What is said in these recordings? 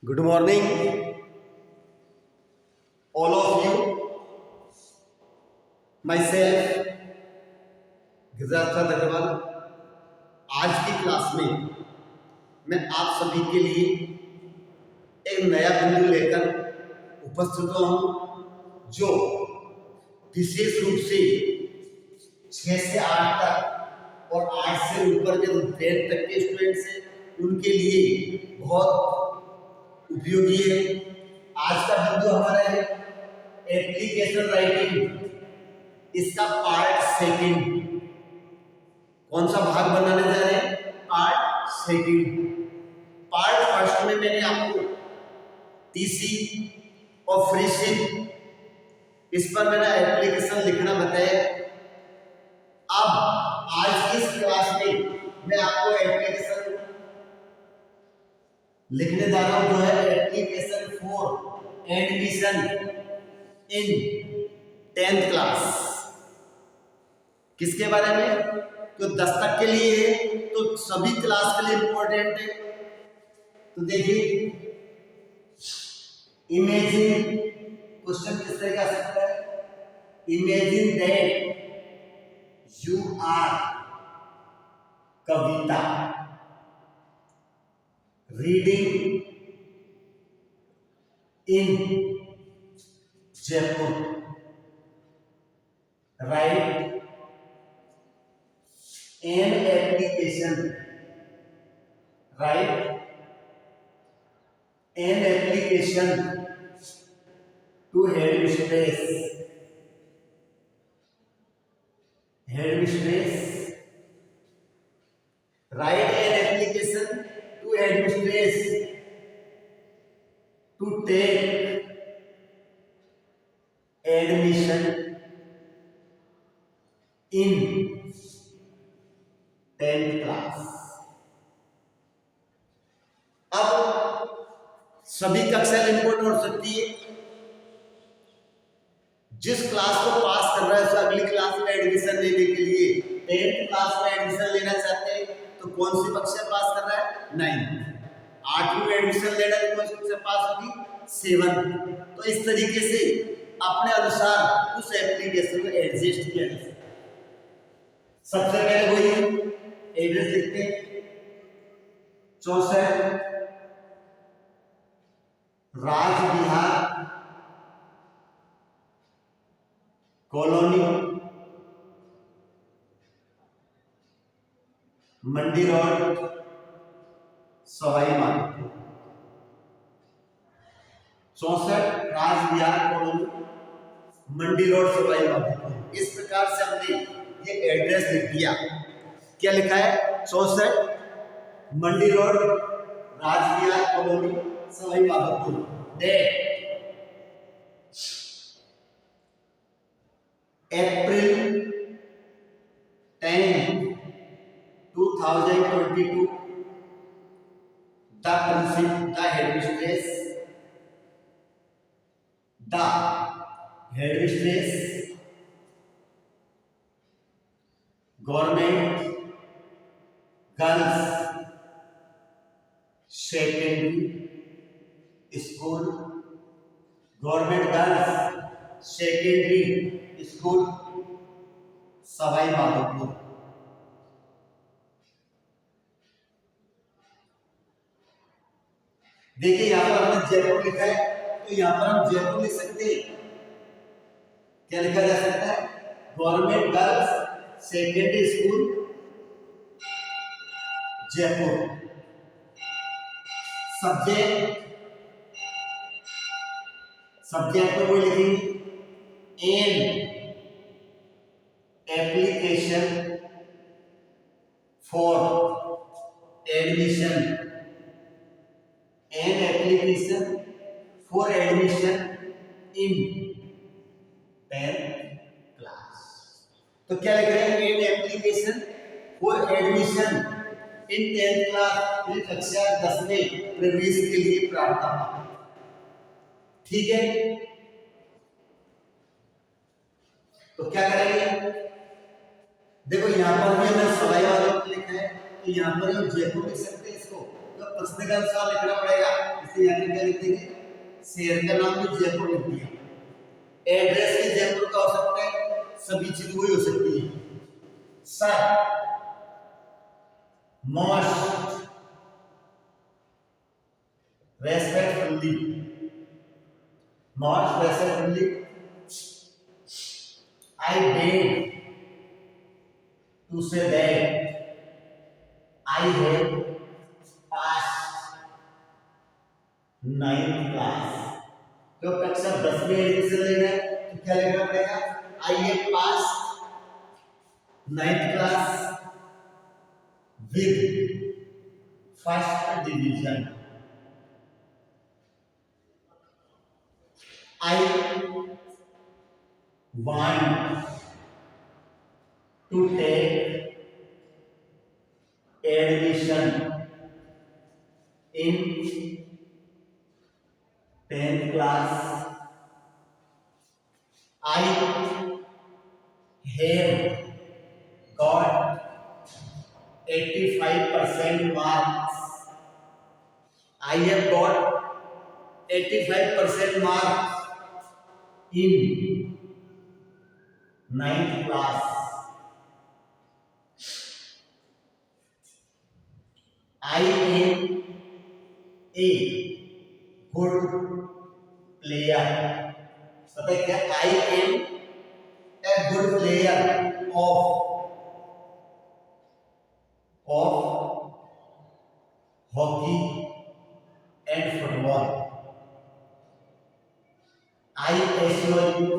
Good morning, all of you. Myself, गिजात Agarwal. आज की class में मैं आप सभी के लिए एक नया बिंदु लेकर उपस्थित हुआ हूँ, जो विशेष रूप से 6 से 8 तक और 8 से ऊपर के 10 तक के स्टूडेंट्स हैं, उनके लिए बहुत उपयोगी है। आज का बिंदु हमारा है एप्लीकेशन राइटिंग, इसका पार्ट सेकंड। कौन सा भाग बनाने जा रहे हैं? Part second. पार्ट फर्स्ट में मैंने आपको टीसी और फ्रीशिप, इस पर मैंने एप्लीकेशन लिखना बताया। अब आज की इस क्लास में मैं आपको एप्लीकेशन लिखने जा रहा हूं, जो है application for admission in 10th class. किसके बारे में? तो 10 तक के लिए है, तो सभी क्लास के लिए इंपॉर्टेंट है। तो देखिए, इमेजिन, क्वेश्चन किस तरह का आ सकता है? Imagine that you are Kavita reading in Jaipur, write an application, write an application to headmistress, write an application to headmistress to take admission in 10th class. अब सभी कक्षा इंपोर्टेंट हो सकती है। जिस क्लास को पास कर रहा है उसे अगली क्लास में एडमिशन लेने के लिए 10th क्लास में एडमिशन लेना चाहते हैं, तो कौन सी कक्षा पास कर रहा है? 9। 8वीं में एडमिशन लेना है तो कौन सी कक्षा पास होगी? 7। तो इस तरीके से अपने अनुसार उस एप्लीकेशन में एडजस्ट किया जा सकता है। सबसे पहले वही एड्रेस लिखते हैं, 64 राजविहार कॉलोनी, मंडी रोड, सवाई माधोपुर। 64 राजविहार कॉलोनी, मंडी रोड, सवाई माधोपुर। इस प्रकार से हमने ये एड्रेस लिख दिया। क्या लिखा है? 64 Mandi road, Rajvihar colony, Sawai Madhopur. Date April 10, 2022। The principal, the headmistress, government girls secondary school, government girls secondary school, Sawai Madhopur. देखिए, यहां पर हमने जयपुर लिखा है, तो यहां पर हम जयपुर लिख सकते हैं। क्या लिखा जा सकता है? Government girls secondary school Jaipur. Subject में वो लिखेंगे an application for admission, an application for admission in 10th class. तो क्या लिख रहे हैं? An application for admission in 10th class, कक्षा 10 में प्रवेश के लिए प्रार्थना। ठीक है, तो क्या करेंगे? देखो, यहां पर भी हमने सवाई माधोपुर लिखा है, तो यहां पर हम जयपुर लिख सकते हैं इसको। तो मकसद का अनुसार लिखना पड़ेगा। इसलिए यहाँ पे क्या लिख देंगे, शहर का नाम भी जयपुर लिख दिया, एड्रेस भी जयपुर का हो सकता है, सभी चीज वही हो सकती है। Sir most respectfully, most respectfully I beg to say that I have passed 9th class। तो कक्षा 10 में एडमिशन लेना है तो क्या लिखना पड़ेगा, I have passed 9th class with first division। I want to take admission in 10th class। I have got 85% marks। I have got 85% marks in 9th class। I am a good player। पता है क्या, I am a good player of hockey and football। I assure you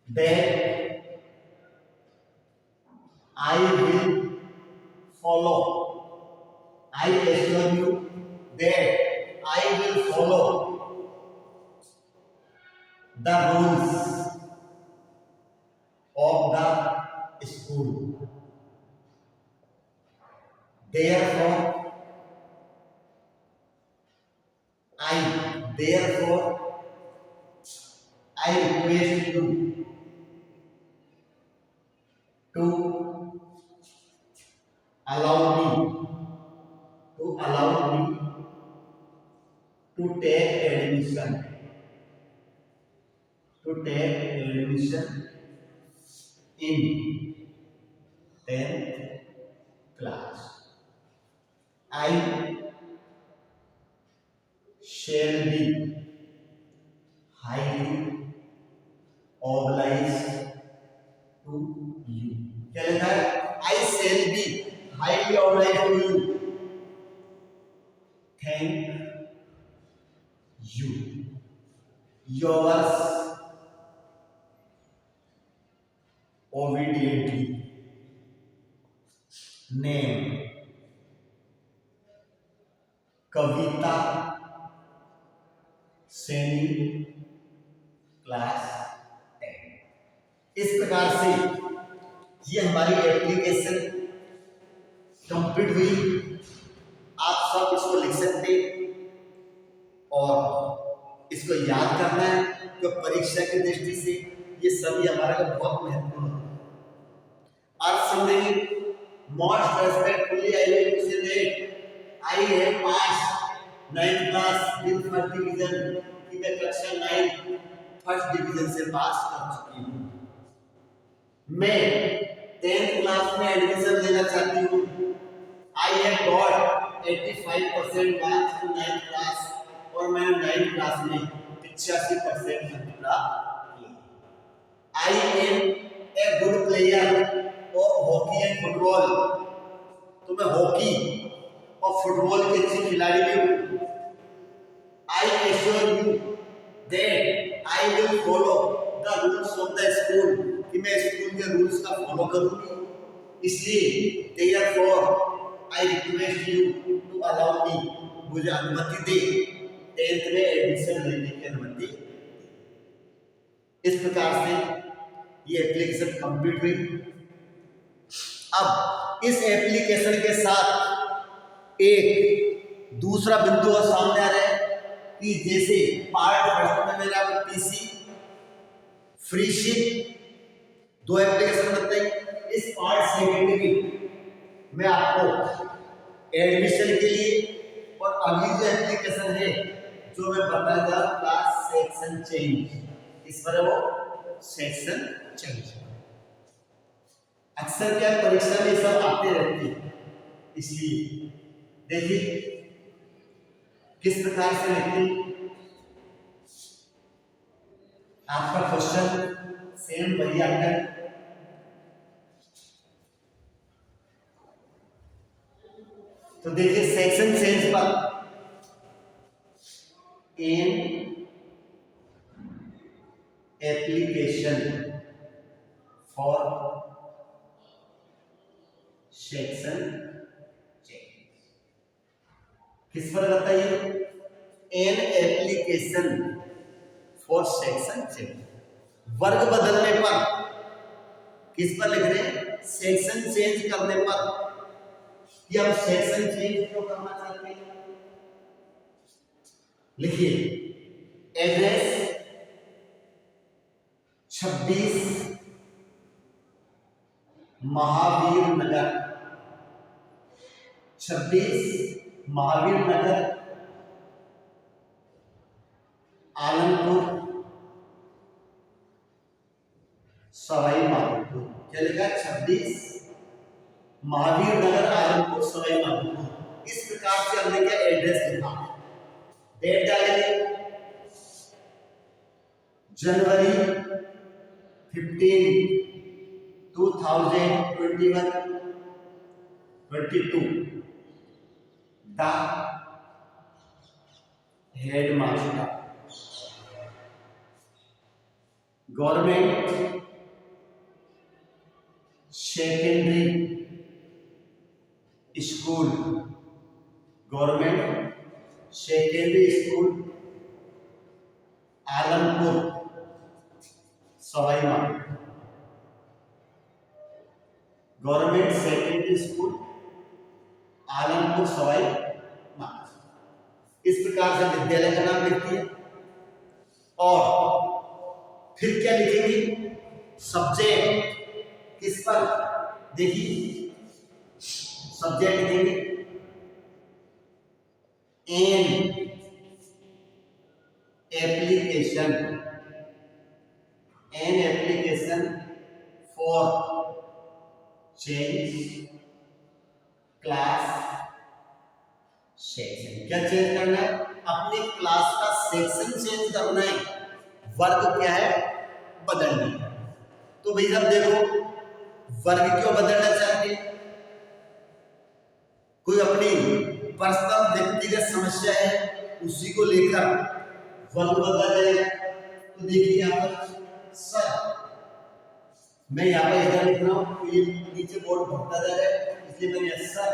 that I will follow। I assure you that I will follow the rules of the school। Therefore I request you to allow me to take admission in 10th class। I shall be highly obliged to you। क्या लिखा है, I shall be highly obliged to you। Thank you। Yours obediently। Name Kavita Saini, class 10। इस प्रकार से ये हमारी application complete हुई। आप सब इसको लिख सकते और इसको याद करना है, तो परीक्षा की दृष्टि से ये सभी हमारे लिए बहुत महत्वपूर्ण है। अर्थ समझेंगे, most respectfully I will say that I have passed 9th class with first division। कि मैं कक्षा 9 फर्स्ट डिवीजन से पास कर चुकी हूँ। मैं 10th क्लास में एडमिशन लेना चाहती हूँ। I have got 85% marks in 9th class और मैंने 9th क्लास में 85% अंक प्राप्त किए। I am a good player of hockey and football। तो मैं हॉकी और फुटबॉल के अच्छे खिलाड़ी भी हूँ। I assure you that I will follow the rules of the school। कि मैं स्कूल के रूल्स का फॉलो करूँगी। इसलिए therefore I request you to allow me। मुझे अनुमति दे 10th में एडमिशन लेने की अनुमति। इस प्रकार से ये एप्लीकेशन कंप्लीट हुई। अब इस एप्लीकेशन के साथ एक दूसरा बिंदु और सामने आ रहा है कि जैसे पार्ट फर्स्ट में मैंने आपको पीसी फ्री शिप 2 एप्लीकेशन बताई, इस पार्ट सेकेंडरी में आपको एडमिशन के लिए और अगली जो एप्लीकेशन है जो मैं बताया क्लास सेक्शन चेंज, इस पर वो सेक्शन चेंज। अक्सर क्या परीक्षा में सब आते रहते हैं, इसलिए देखिए किस प्रकार से लिखते हैं। आपका क्वेश्चन सेम वही आता है। तो देखिए सेक्शन चेंज पर इन एप्लीकेशन फॉर सेक्शन चेंज, किस पर बताइए, an application for section change, वर्ग बदलने पर, किस पर लिख रहे हैं, सेक्शन चेंज करने पर, कि हम सेक्शन चेंज क्यों करना चाहते हैं। लिखिए एड्रेस 26 महावीर नगर, 26 महावीर नगर, आलमपुर सवाई माधोपुर। क्या लिखा, 26 महावीर नगर, आलमपुर सवाई माधोपुर। इस प्रकार से हमने क्या एड्रेस लिखा, डेट डालेंगे जनवरी 15 2021 22, the headmaster government secondary school, government secondary school Alampur Sawai Madhopur, government secondary school Alampur Sawai Madhopur. इस प्रकार से विद्यालय का नाम लिखती है। और फिर क्या लिखेंगे, सब्जेक्ट, किस पर, देखिए सब्जेक्ट लिखेंगे an application, an application for change class section. क्या चेंज करना है, अपने क्लास का सेक्शन चेंज करना है, वर्ग क्या है, बदलना है। तो भाई साहब देखो वर्ग क्यों बदलना चाहते हैं, कोई अपनी पर्सनल व्यक्तिगत समस्या है उसी को लेकर वर्ग बदला जाएगा। तो देखिए यहाँ पर सर, मैं यहाँ पर इधर लिख रहा हूँ, ये नीचे बोर्ड भरता जा रहा है, इसलिए मैंने sir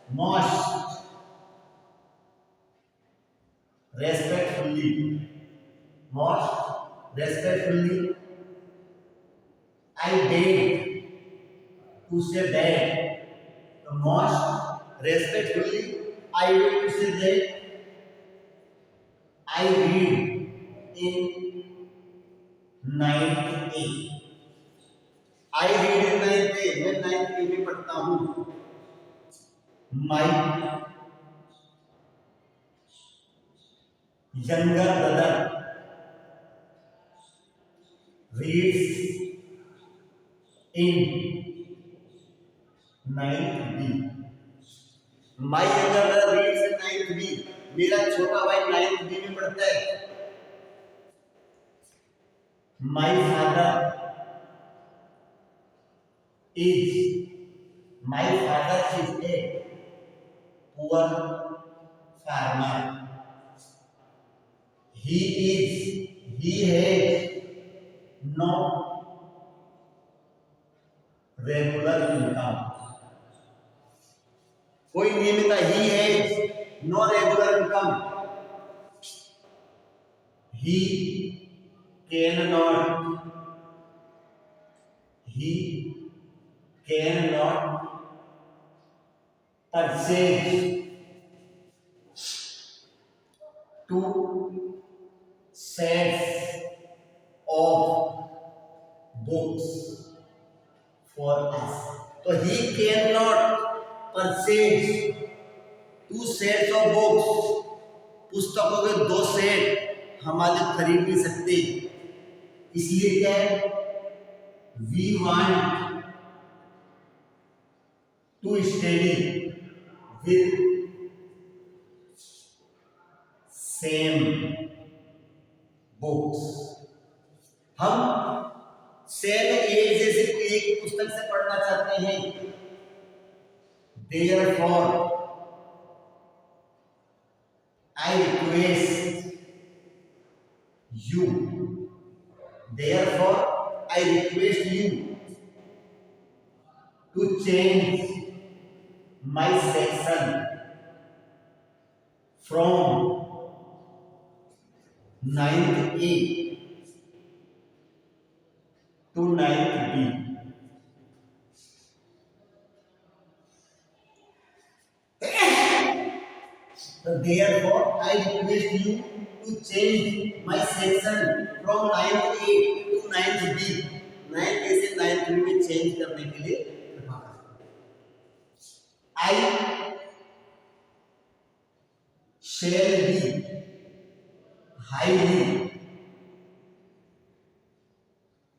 most respectfully, most respectfully I beg to say that, the most respectfully I beg to say that I read in 9th A. I read in 9th A, मैं 9th A में पढ़ता हूँ। My younger brother reads in 9th B. My younger brother reads in 9th B. मेरा छोटा भाई 9th B में पढ़ता है। My father is a poor farmer. He has no regular income. कोई नियमित, ही है no regular income, he can not purchase 2 sets of books for us. तो he cannot purchase 2 sets of books. पुस्तकों के 2 set हमारे खरीद नहीं सकते, इसलिए क्या है, we want to study with same books. हम सेम एक जैसे एक पुस्तक से पढ़ना चाहते हैं, therefore I request you, therefore I request you to change my section from 9th A to 9th B. So therefore I request you to change my section from 9th A to 9th B. 9th A से 9th B में change करने के लिए कृपा करें. I shall be highly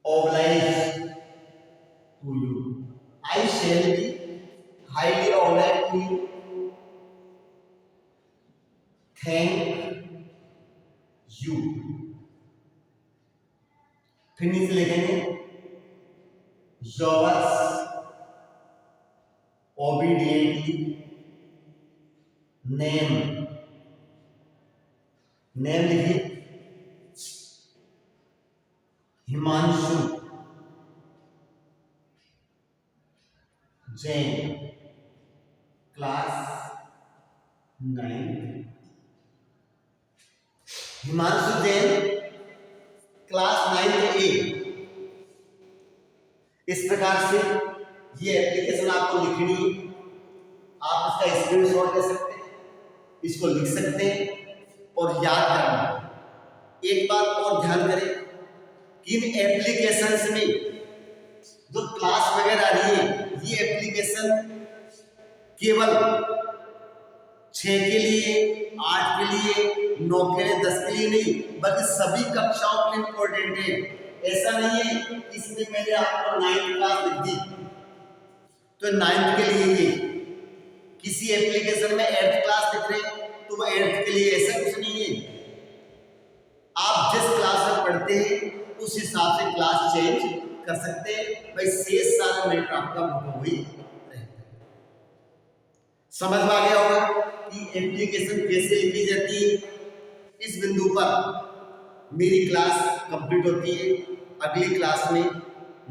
obliged to you. I shall be highly obliged to you. Thank you. फिर नीचे लिखेंगे yours obediently name. नेम लिखिए हिमांशु जैन, क्लास 9. हिमांशु जैन, क्लास 9 ए. इस प्रकार से ये एप्लीकेशन आपको लिखनी है. आप इसका स्क्रीनशॉट ले सकते हैं, इसको लिख सकते हैं और याद करना. एक बात और ध्यान करें कि इन एप्लीकेशंस में जो क्लास वगैरह आ रही है, ये एप्लीकेशन केवल 6 के लिए, 8 के लिए, 9 के लिए, 10 के लिए नहीं, बल्कि सभी कक्षाओं के लिए इम्पोर्टेंट है. ऐसा नहीं है इसमें मैंने आपको 9th क्लास लिख दी तो 9th के लिए ही. किसी एप्लीकेशन में 8th क्लास लिख रहे हैं तो वो 8th के लिए, ऐसा कुछ नहीं है. आप जिस क्लास में पढ़ते हैं उस हिसाब से क्लास चेंज कर सकते हैं. भाई शेष सारा मिनट आपका मुख्य हुई रहता है. समझ में आ गया होगा कि एप्लीकेशन कैसे लिखी जाती है. इस बिंदु पर मेरी क्लास कंप्लीट होती है. अगली क्लास में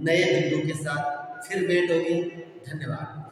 नए बिंदु के साथ फिर भेंट होगी. धन्यवाद.